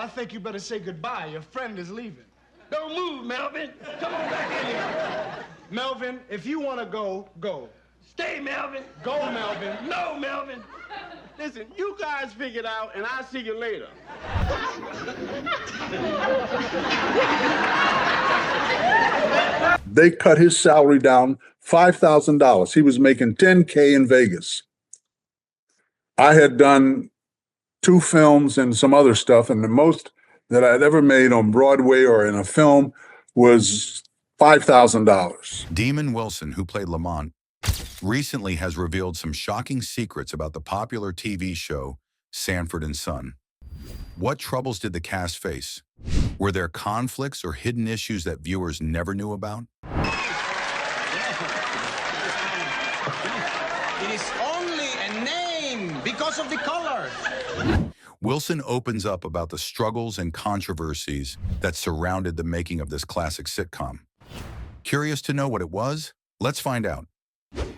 think you better say goodbye. Your friend is leaving. Don't move, Melvin. Come on back in here. Melvin, if you want to go, go. Stay, Melvin. Go, Melvin. No, Melvin. Listen, you guys figure it out, and I'll see you later. They cut his salary down $5,000. He was making $10K in Vegas. I had done 2 films and some other stuff, and the most that I'd ever made on Broadway or in a film was $5,000. Demon Wilson, who played Lamont, recently has revealed some shocking secrets about the popular TV show Sanford and Son. What troubles did the cast face? Were there conflicts or hidden issues that viewers never knew about? It is only a name because of the colors. Wilson opens up about the struggles and controversies that surrounded the making of this classic sitcom. Curious to know what it was? Let's find out.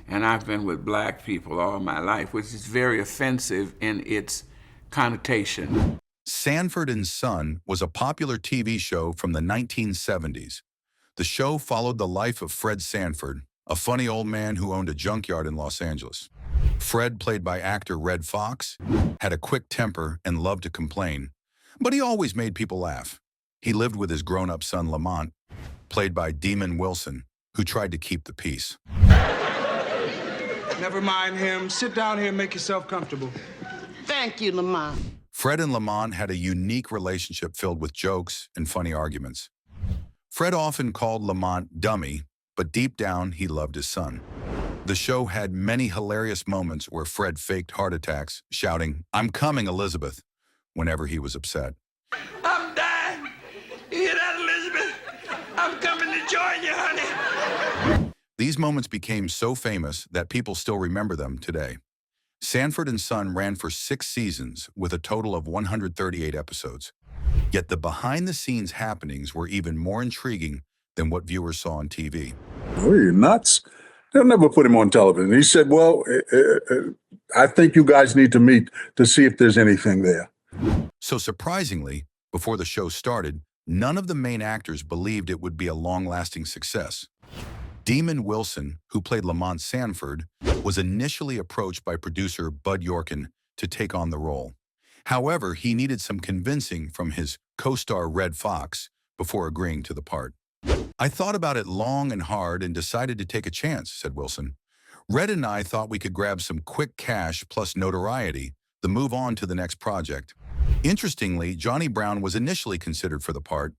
And I've been with black people all my life, which is very offensive in its connotation. Sanford and Son was a popular TV show from the 1970s. The show followed the life of Fred Sanford, a funny old man who owned a junkyard in Los Angeles. Fred, played by actor Redd Foxx, had a quick temper and loved to complain, but he always made people laugh. He lived with his grown-up son Lamont, played by Demon Wilson, who tried to keep the peace. Never mind him. Sit down here and make yourself comfortable. Thank you, Lamont. Fred and Lamont had a unique relationship filled with jokes and funny arguments. Fred often called Lamont dummy, but deep down he loved his son. The show had many hilarious moments where Fred faked heart attacks, shouting, "I'm coming, Elizabeth," whenever he was upset. I'm dying. You hear that, Elizabeth? I'm coming to join you, honey. These moments became so famous that people still remember them today. Sanford and Son ran for 6 seasons with a total of 138 episodes. Yet the behind-the-scenes happenings were even more intriguing than what viewers saw on TV. Oh, you're nuts. They'll never put him on television. He said, well, I think you guys need to meet to see if there's anything there. So surprisingly, before the show started, none of the main actors believed it would be a long-lasting success. Demon Wilson, who played Lamont Sanford, was initially approached by producer Bud Yorkin to take on the role. However, he needed some convincing from his co-star Redd Foxx before agreeing to the part. "I thought about it long and hard and decided to take a chance," said Wilson. "Redd and I thought we could grab some quick cash plus notoriety to move on to the next project." Interestingly, Johnny Brown was initially considered for the part,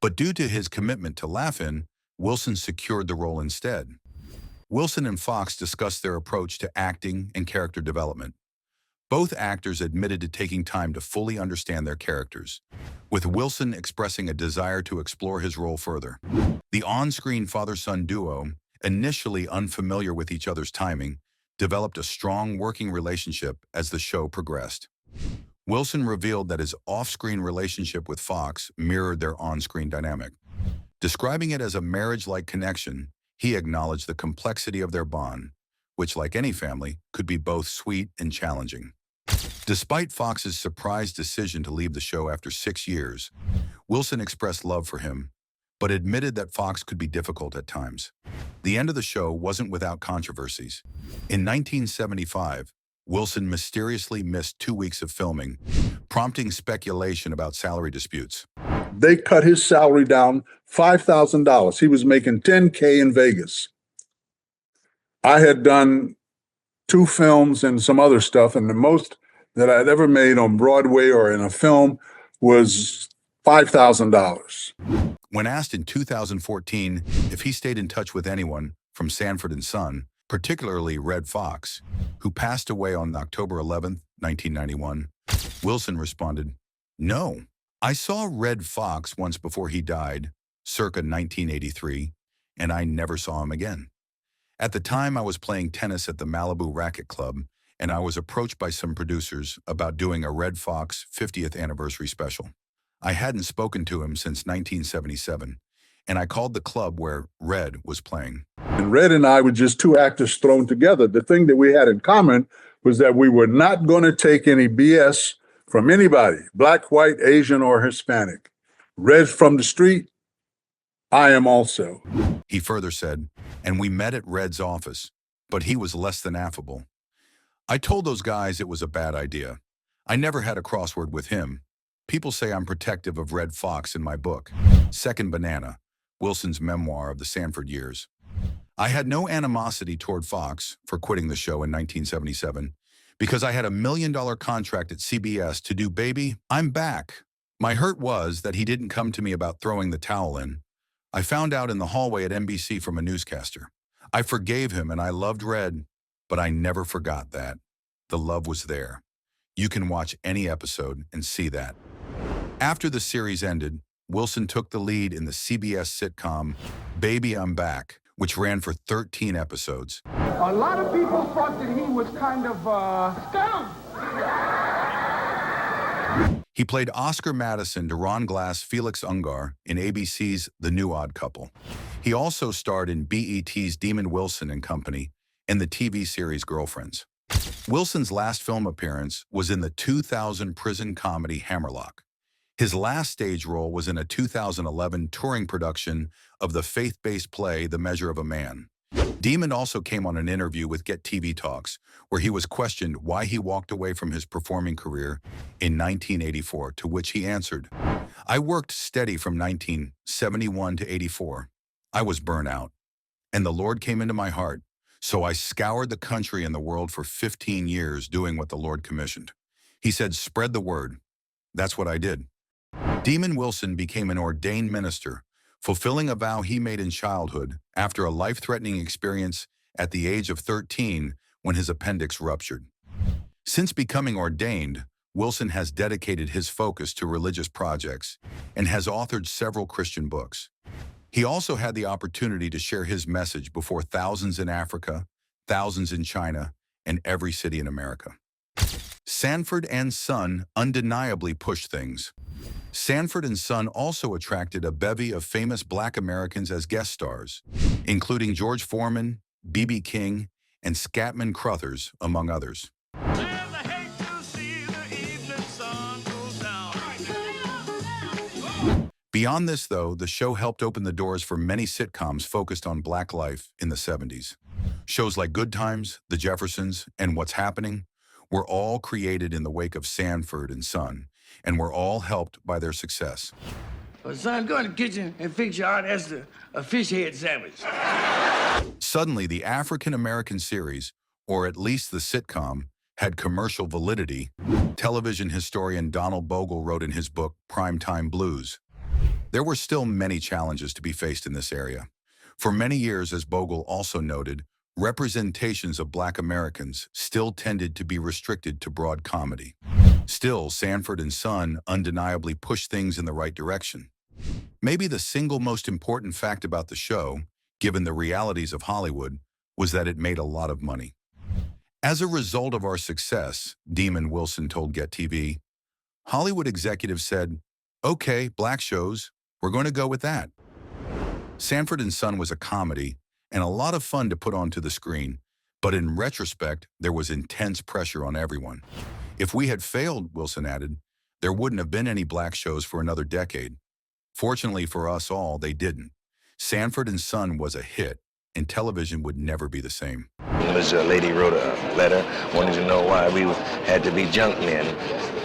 but due to his commitment to Laugh-In, Wilson secured the role instead. Wilson and Foxx discussed their approach to acting and character development. Both actors admitted to taking time to fully understand their characters, with Wilson expressing a desire to explore his role further. The on-screen father-son duo, initially unfamiliar with each other's timing, developed a strong working relationship as the show progressed. Wilson revealed that his off-screen relationship with Foxx mirrored their on-screen dynamic. Describing it as a marriage-like connection, he acknowledged the complexity of their bond, which, like any family, could be both sweet and challenging. Despite Foxx's surprise decision to leave the show after 6 years, Wilson expressed love for him, but admitted that Foxx could be difficult at times. The end of the show wasn't without controversies. In 1975, Wilson mysteriously missed 2 weeks of filming, prompting speculation about salary disputes. They cut his salary down $5,000. He was making $10K in Vegas. I had done 2 films and some other stuff, and the most that I'd ever made on Broadway or in a film was $5,000. When asked in 2014 if he stayed in touch with anyone from Sanford and Son, particularly Redd Foxx, who passed away on October 11, 1991, Wilson responded, "No. I saw Redd Foxx once before he died, circa 1983, and I never saw him again. At the time, I was playing tennis at the Malibu Racquet Club, and I was approached by some producers about doing a Redd Foxx 50th anniversary special. I hadn't spoken to him since 1977, and I called the club where Redd was playing." And Redd and I were just 2 actors thrown together. The thing that we had in common was that we were not going to take any BS from anybody, black, white, Asian, or Hispanic. Red from the street, I am also. He further said, and we met at Red's office, but he was less than affable. I told those guys it was a bad idea. I never had a crossword with him. People say I'm protective of Red FOXX in my book, Second Banana, Wilson's memoir of the Sanford years. I had no animosity toward FOXX for quitting the show in 1977 because I had $1 million contract at CBS to do Baby, I'm Back. My hurt was that he didn't come to me about throwing the towel in. I found out in the hallway at NBC from a newscaster. I forgave him and I loved Red, but I never forgot that. The love was there. You can watch any episode and see that. After the series ended, Wilson took the lead in the CBS sitcom Baby, I'm Back, which ran for 13 episodes. A lot of people thought that he was kind of, scum. He played Oscar Madison to Ron Glass' Felix Ungar in ABC's The New Odd Couple. He also starred in BET's Demon Wilson and Company and the TV series Girlfriends. Wilson's last film appearance was in the 2000 prison comedy Hammerlock. His last stage role was in a 2011 touring production of the faith-based play The Measure of a Man. Demon also came on an interview with Get TV Talks, where he was questioned why he walked away from his performing career in 1984, to which he answered, I worked steady from 1971 to 84. I was burnt out, and the Lord came into my heart, so I scoured the country and the world for 15 years doing what the Lord commissioned. He said, spread the word. That's what I did. Demon Wilson became an ordained minister, fulfilling a vow he made in childhood after a life-threatening experience at the age of 13 when his appendix ruptured. Since becoming ordained, Wilson has dedicated his focus to religious projects and has authored several Christian books. He also had the opportunity to share his message before thousands in Africa, thousands in China, and every city in America. Sanford and Son undeniably pushed things. Sanford and Son also attracted a bevy of famous Black Americans as guest stars, including George Foreman, B.B. King, and Scatman Crothers, among others. Beyond this, though, the show helped open the doors for many sitcoms focused on Black life in the 70s. Shows like Good Times, The Jeffersons, and What's Happening were all created in the wake of Sanford and Son, and were all helped by their success. Well, son, go in the kitchen and fix your Aunt Esther a fish head sandwich. Suddenly, the African-American series, or at least the sitcom, had commercial validity. Television historian Donald Bogle wrote in his book, Primetime Blues. There were still many challenges to be faced in this area. For many years, as Bogle also noted, representations of Black Americans still tended to be restricted to broad comedy. Still, Sanford and Son undeniably pushed things in the right direction. Maybe the single most important fact about the show, given the realities of Hollywood, was that it made a lot of money. As a result of our success, Demon Wilson told Get TV, Hollywood executives said, okay, Black shows, we're going to go with that. Sanford and Son was a comedy and a lot of fun to put onto the screen, but in retrospect, there was intense pressure on everyone. If we had failed, Wilson added, there wouldn't have been any Black shows for another decade. Fortunately for us all, they didn't. Sanford and Son was a hit, and television would never be the same. This lady wrote a letter, wanting to know why we had to be junk men.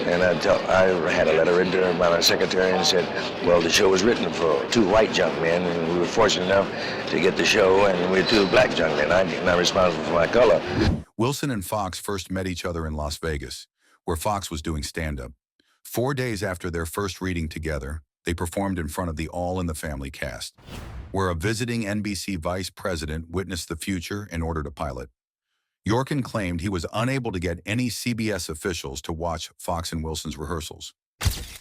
And I had a letter written to her by my secretary and said, well, the show was written for 2 white junk men, and we were fortunate enough to get the show, and we're 2 black junk men. I'm not responsible for my color. Wilson and FOXX first met each other in Las Vegas, where FOXX was doing stand-up. 4 days after their first reading together, they performed in front of the All in the Family cast, where a visiting NBC vice president witnessed the future and ordered a pilot. Yorkin claimed he was unable to get any CBS officials to watch FOXX and Wilson's rehearsals.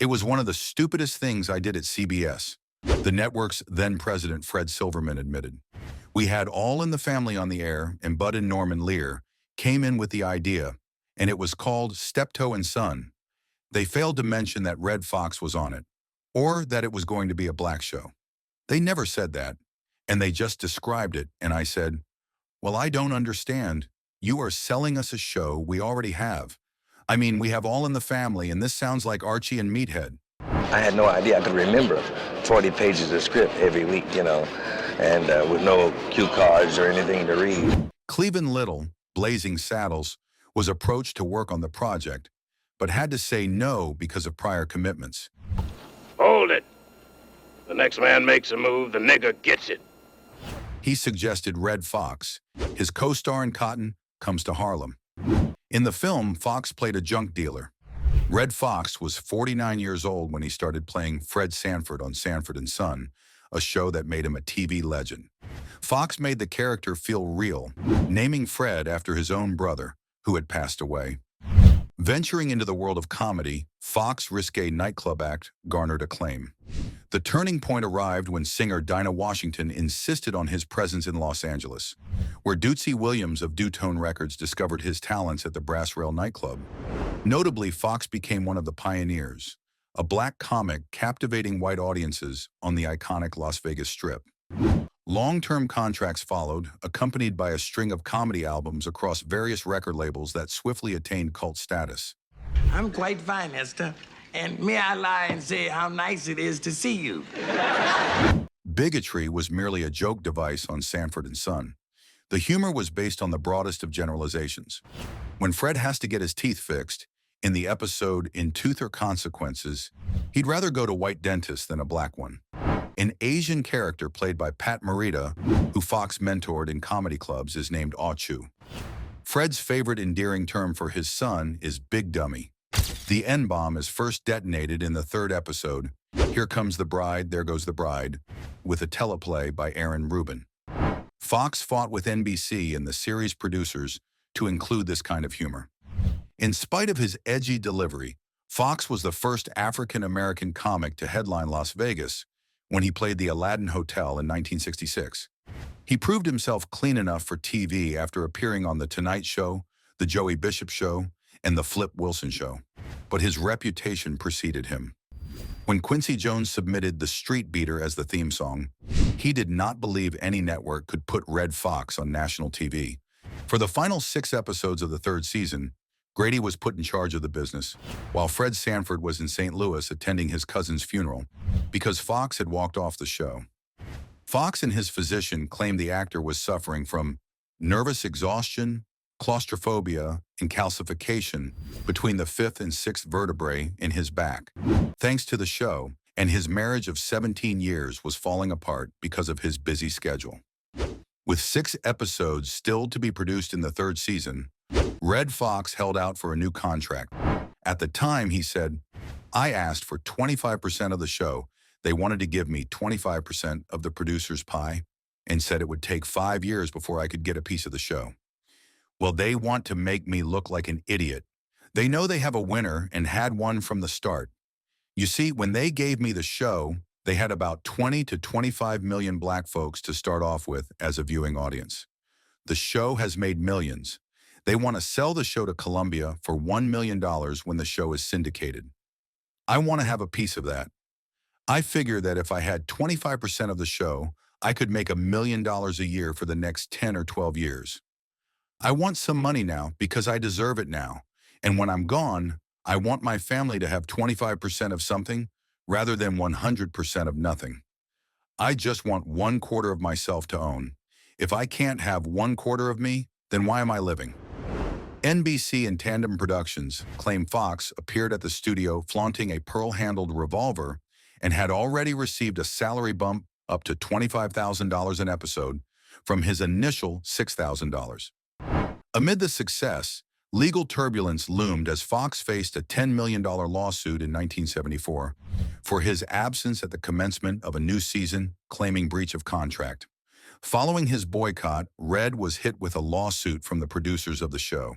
It was one of the stupidest things I did at CBS, the network's then president Fred Silverman admitted. We had All in the Family on the air, and Bud and Norman Lear came in with the idea, and it was called Steptoe and Son. They failed to mention that Red FOXX was on it, or that it was going to be a Black show. They never said that, and they just described it, and I said, well, I don't understand. You are selling us a show we already have. I mean, we have All in the Family, and this sounds like Archie and Meathead. I had no idea I could remember 40 pages of script every week, and with no cue cards or anything to read. Cleavon Little, Blazing Saddles, was approached to work on the project, but had to say no because of prior commitments. Hold it. The next man makes a move, the nigger gets it. He suggested Red FOXX. His co-star in Cotton comes to Harlem. In the film, FOXX played a junk dealer. Red FOXX was 49 years old when he started playing Fred Sanford on Sanford and Son, a show that made him a TV legend. FOXX made the character feel real, naming Fred after his own brother, who had passed away. Venturing into the world of comedy, FOXX's risque nightclub act garnered acclaim. The turning point arrived when singer Dinah Washington insisted on his presence in Los Angeles, where Dootsy Williams of Dutone Records discovered his talents at the Brass Rail nightclub. Notably, FOXX became one of the pioneers, a black comic captivating white audiences on the iconic Las Vegas Strip. Long-term contracts followed, accompanied by a string of comedy albums across various record labels that swiftly attained cult status. I'm quite fine, Esther. And may I lie and say how nice it is to see you? Bigotry was merely a joke device on Sanford and Son. The humor was based on the broadest of generalizations. When Fred has to get his teeth fixed, in the episode In Tooth or Consequences, he'd rather go to white dentist than a black one. An Asian character played by Pat Morita, who FOXX mentored in comedy clubs, is named Achu. Fred's favorite endearing term for his son is Big Dummy. The N-bomb is first detonated in the third episode, Here Comes the Bride, There Goes the Bride, with a teleplay by Aaron Rubin. FOXX fought with NBC and the series producers to include this kind of humor. In spite of his edgy delivery, FOXX was the first African-American comic to headline Las Vegas when he played the Aladdin Hotel in 1966. He proved himself clean enough for TV after appearing on The Tonight Show, The Joey Bishop Show, and The Flip Wilson Show, but his reputation preceded him. When Quincy Jones submitted The Street Beater as the theme song, he did not believe any network could put Red FOXX on national TV. For the final 6 episodes of the third season, Grady was put in charge of the business, while Fred Sanford was in St. Louis attending his cousin's funeral because FOXX had walked off the show. FOXX and his physician claimed the actor was suffering from nervous exhaustion, claustrophobia, and calcification between the 5th and 6th vertebrae in his back. Thanks to the show, and his marriage of 17 years was falling apart because of his busy schedule. With 6 episodes still to be produced in the third season, Red FOXX held out for a new contract. At the time, he said, "I asked for 25% of the show. They wanted to give me 25% of the producer's pie and said it would take 5 years before I could get a piece of the show. Well, they want to make me look like an idiot. They know they have a winner and had one from the start. You see, when they gave me the show, they had about 20 to 25 million black folks to start off with as a viewing audience. The show has made millions. They want to sell the show to Columbia for $1 million when the show is syndicated. I want to have a piece of that. I figure that if I had 25% of the show, I could make $1 million a year for the next 10 or 12 years. I want some money now because I deserve it now. And when I'm gone, I want my family to have 25% of something rather than 100% of nothing. I just want 1/4 of myself to own. If I can't have 1/4 of me, then why am I living?" NBC and Tandem Productions claim FOXX appeared at the studio flaunting a pearl-handled revolver and had already received a salary bump up to $25,000 an episode from his initial $6,000. Amid the success, legal turbulence loomed as FOXX faced a $10 million lawsuit in 1974 for his absence at the commencement of a new season, claiming breach of contract. Following his boycott, Red was hit with a lawsuit from the producers of the show.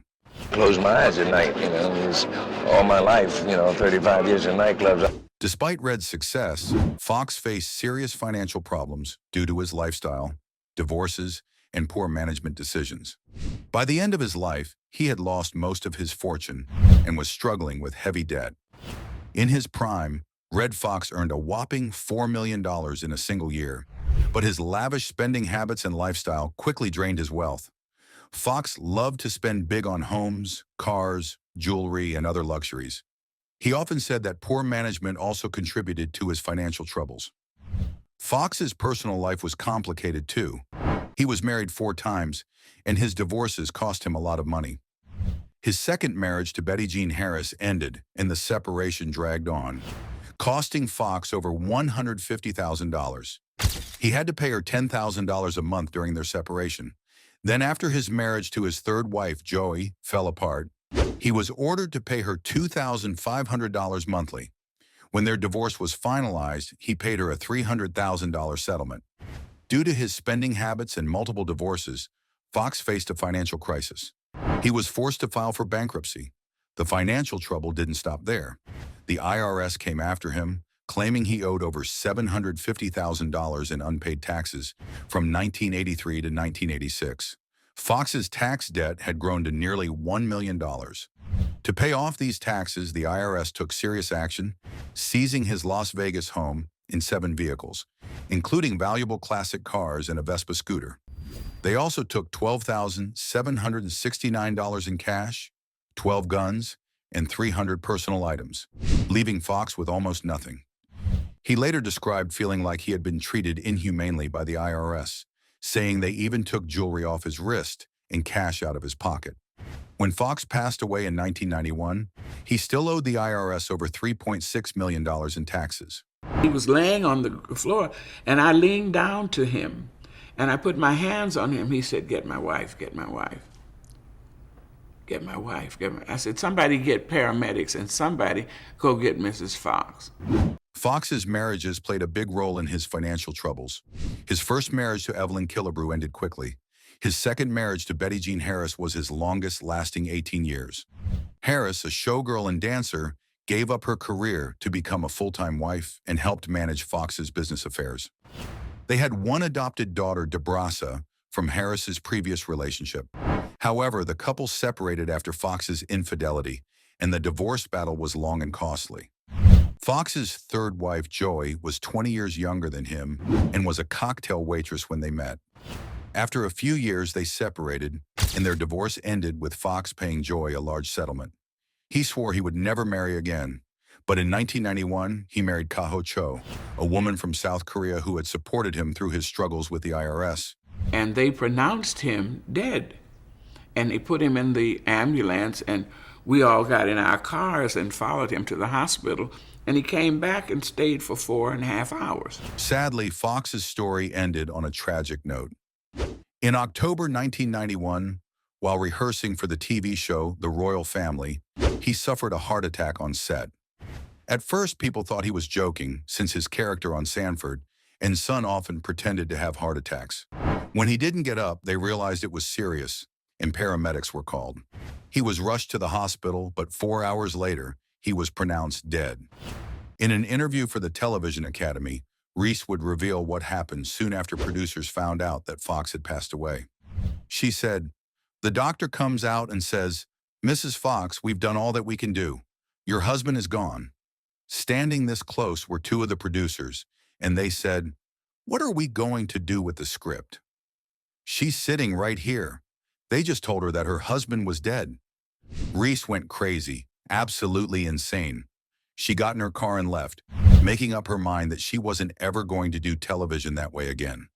Close my eyes at night, it's all my life, 35 years in nightclubs. Despite Red's success, FOXX faced serious financial problems due to his lifestyle, divorces, and poor management decisions. By the end of his life, he had lost most of his fortune and was struggling with heavy debt. In his prime, Red FOXX earned a whopping $4 million in a single year, but his lavish spending habits and lifestyle quickly drained his wealth. Fox loved to spend big on homes, cars, jewelry, and other luxuries. He often said that poor management also contributed to his financial troubles. Fox's personal life was complicated too. He was married 4 times, and his divorces cost him a lot of money. His second marriage to Betty Jean Harris ended, and the separation dragged on, costing Fox over $150,000. He had to pay her $10,000 a month during their separation. Then after his marriage to his third wife, Joey, fell apart, he was ordered to pay her $2,500 monthly. When their divorce was finalized, he paid her a $300,000 settlement. Due to his spending habits and multiple divorces, Fox faced a financial crisis. He was forced to file for bankruptcy. The financial trouble didn't stop there. The IRS came after him, claiming he owed over $750,000 in unpaid taxes from 1983 to 1986. Fox's tax debt had grown to nearly $1 million. To pay off these taxes, the IRS took serious action, seizing his Las Vegas home in 7 vehicles, including valuable classic cars and a Vespa scooter. They also took $12,769 in cash, 12 guns, and 300 personal items, leaving Fox with almost nothing. He later described feeling like he had been treated inhumanely by the IRS, saying they even took jewelry off his wrist and cash out of his pocket. When Fox passed away in 1991, he still owed the IRS over $3.6 million in taxes. He was laying on the floor, and I leaned down to him, and I put my hands on him. He said, "Get my wife, get my wife. Get my wife, get my..." I said, "Somebody get paramedics, and somebody go get Mrs. Fox." Fox's marriages played a big role in his financial troubles. His first marriage to Evelyn Killebrew ended quickly. His second marriage to Betty Jean Harris was his longest, lasting 18 years. Harris, a showgirl and dancer, gave up her career to become a full-time wife and helped manage Fox's business affairs. They had one adopted daughter, Debrasa, from Harris's previous relationship. However, the couple separated after Fox's infidelity, and the divorce battle was long and costly. Fox's third wife, Joey, was 20 years younger than him and was a cocktail waitress when they met. After a few years, they separated, and their divorce ended with Fox paying Joey a large settlement. He swore he would never marry again, but in 1991, he married Kaho Cho, a woman from South Korea who had supported him through his struggles with the IRS. And they pronounced him dead. And they put him in the ambulance, and we all got in our cars and followed him to the hospital, and he came back and stayed for 4.5 hours. Sadly, Fox's story ended on a tragic note. In October 1991, while rehearsing for the TV show The Royal Family, he suffered a heart attack on set. At first, people thought he was joking, since his character on Sanford and Son often pretended to have heart attacks. When he didn't get up, they realized it was serious, and paramedics were called. He was rushed to the hospital, but 4 hours later, he was pronounced dead. In an interview for the Television Academy, Reese would reveal what happened soon after producers found out that Fox had passed away. She said, "The doctor comes out and says, 'Mrs. Fox, we've done all that we can do. Your husband is gone.' Standing this close were 2 of the producers, and they said, 'What are we going to do with the script?' She's sitting right here. They just told her that her husband was dead." Reese went crazy, absolutely insane. She got in her car and left, making up her mind that she wasn't ever going to do television that way again.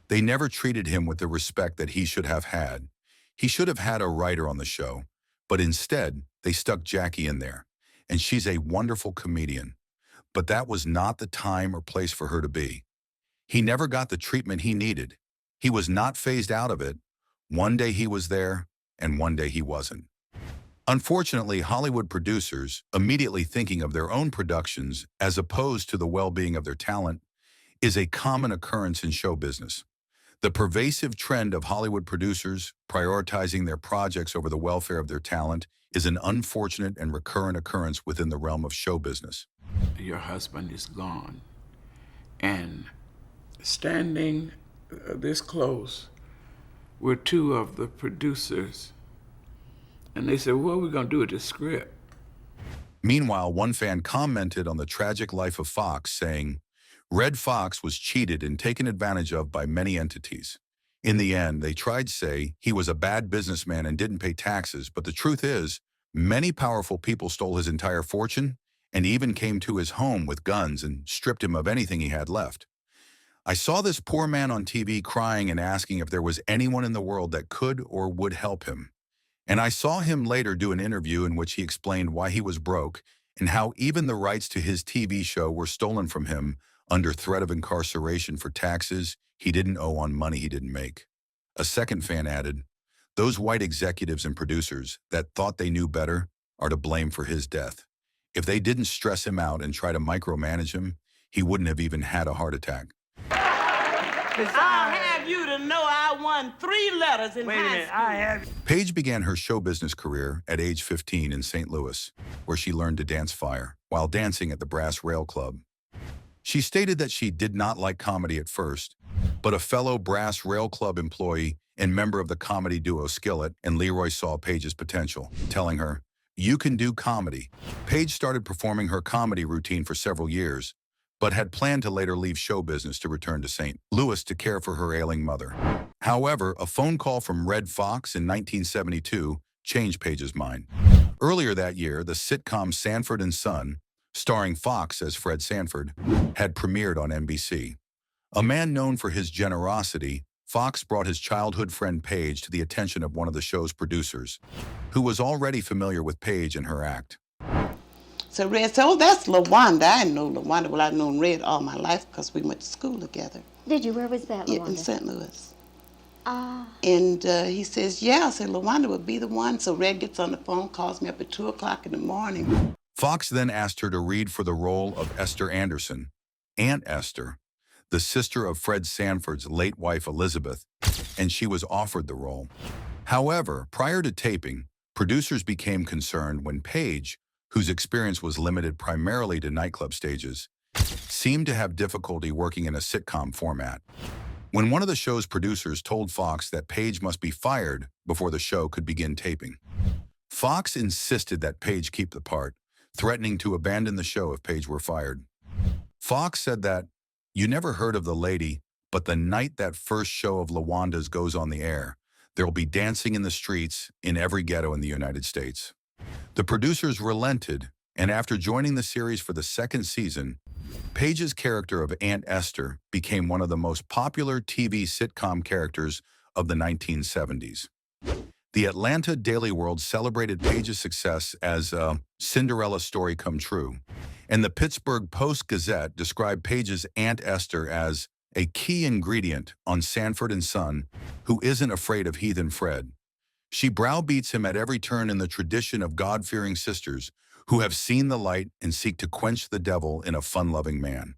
They never treated him with the respect that he should have had. He should have had a writer on the show, but instead, they stuck Jackie in there, and she's a wonderful comedian. But that was not the time or place for her to be. He never got the treatment he needed. He was not phased out of it. One day he was there, and one day he wasn't. Unfortunately, Hollywood producers, immediately thinking of their own productions as opposed to the well-being of their talent, is a common occurrence in show business. The pervasive trend of Hollywood producers prioritizing their projects over the welfare of their talent is an unfortunate and recurrent occurrence within the realm of show business. Your husband is gone. And standing this close were 2 of the producers. And they said, "What are we going to do with this script?" Meanwhile, one fan commented on the tragic life of Fox, saying, "Red Fox was cheated and taken advantage of by many entities. In the end, they tried to say he was a bad businessman and didn't pay taxes, but the truth is, many powerful people stole his entire fortune and even came to his home with guns and stripped him of anything he had left. I saw this poor man on TV crying and asking if there was anyone in the world that could or would help him. And I saw him later do an interview in which he explained why he was broke and how even the rights to his TV show were stolen from him under threat of incarceration for taxes he didn't owe on money he didn't make. A second fan added, "Those white executives and producers that thought they knew better are to blame for his death. If they didn't stress him out and try to micromanage him, he wouldn't have even had a heart attack." I'll have you to know I won 3 letters in high school. Paige began her show business career at age 15 in St. Louis, where she learned to dance fire while dancing at the Brass Rail Club. She stated that she did not like comedy at first, but a fellow Brass Rail Club employee and member of the comedy duo Skillet and Leroy saw Paige's potential, telling her, "You can do comedy." Paige started performing her comedy routine for several years, but had planned to later leave show business to return to St. Louis to care for her ailing mother. However, a phone call from Red Fox in 1972 changed Paige's mind. Earlier that year, the sitcom Sanford and Son, starring FOXX as Fred Sanford, had premiered on NBC. A man known for his generosity, FOXX brought his childhood friend Paige to the attention of one of the show's producers, who was already familiar with Paige and her act. So Red said, "Oh, that's LaWanda." I didn't know LaWanda. Well, I've known Red all my life because we went to school together. Did you? Where was that, LaWanda? Yeah, in St. Louis. Ah. And he says, "Yeah." I said, "LaWanda would be the one." So Red gets on the phone, calls me up at 2 o'clock in the morning. FOXX then asked her to read for the role of Esther Anderson, Aunt Esther, the sister of Fred Sanford's late wife Elizabeth, and she was offered the role. However, prior to taping, producers became concerned when Paige, whose experience was limited primarily to nightclub stages, seemed to have difficulty working in a sitcom format. When one of the show's producers told FOXX that Paige must be fired before the show could begin taping, FOXX insisted that Paige keep the part, threatening to abandon the show if Paige were fired. FOXX said that, "You never heard of the lady, but the night that first show of LaWanda's goes on the air, there'll be dancing in the streets in every ghetto in the United States." The producers relented, and after joining the series for the second season, Paige's character of Aunt Esther became one of the most popular TV sitcom characters of the 1970s. The Atlanta Daily World celebrated Paige's success as a Cinderella story come true, and the Pittsburgh Post-Gazette described Paige's Aunt Esther as a key ingredient on Sanford and Son, who isn't afraid of heathen Fred. She browbeats him at every turn in the tradition of God-fearing sisters who have seen the light and seek to quench the devil in a fun-loving man.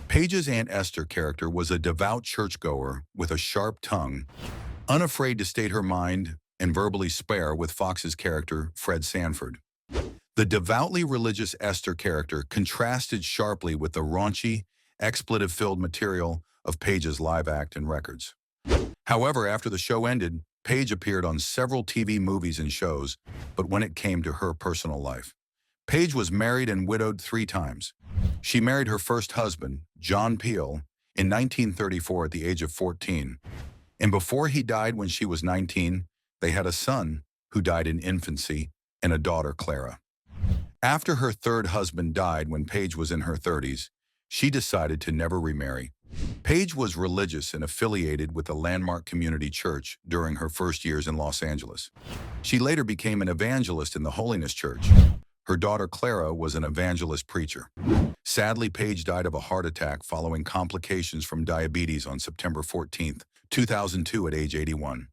Paige's Aunt Esther character was a devout churchgoer with a sharp tongue, unafraid to state her mind and verbally spare with FOXX's character, Fred Sanford. The devoutly religious Esther character contrasted sharply with the raunchy, expletive-filled material of Paige's live act and records. However, after the show ended, Paige appeared on several TV movies and shows, but when it came to her personal life, Paige was married and widowed 3 times. She married her first husband, John Peel, in 1934 at the age of 14, and before he died when she was 19, they had a son who died in infancy and a daughter, Clara. After her third husband died when Paige was in her 30s, she decided to never remarry. Paige was religious and affiliated with the Landmark Community Church during her first years in Los Angeles. She later became an evangelist in the Holiness Church. Her daughter, Clara, was an evangelist preacher. Sadly, Paige died of a heart attack following complications from diabetes on September 14, 2002 at age 81.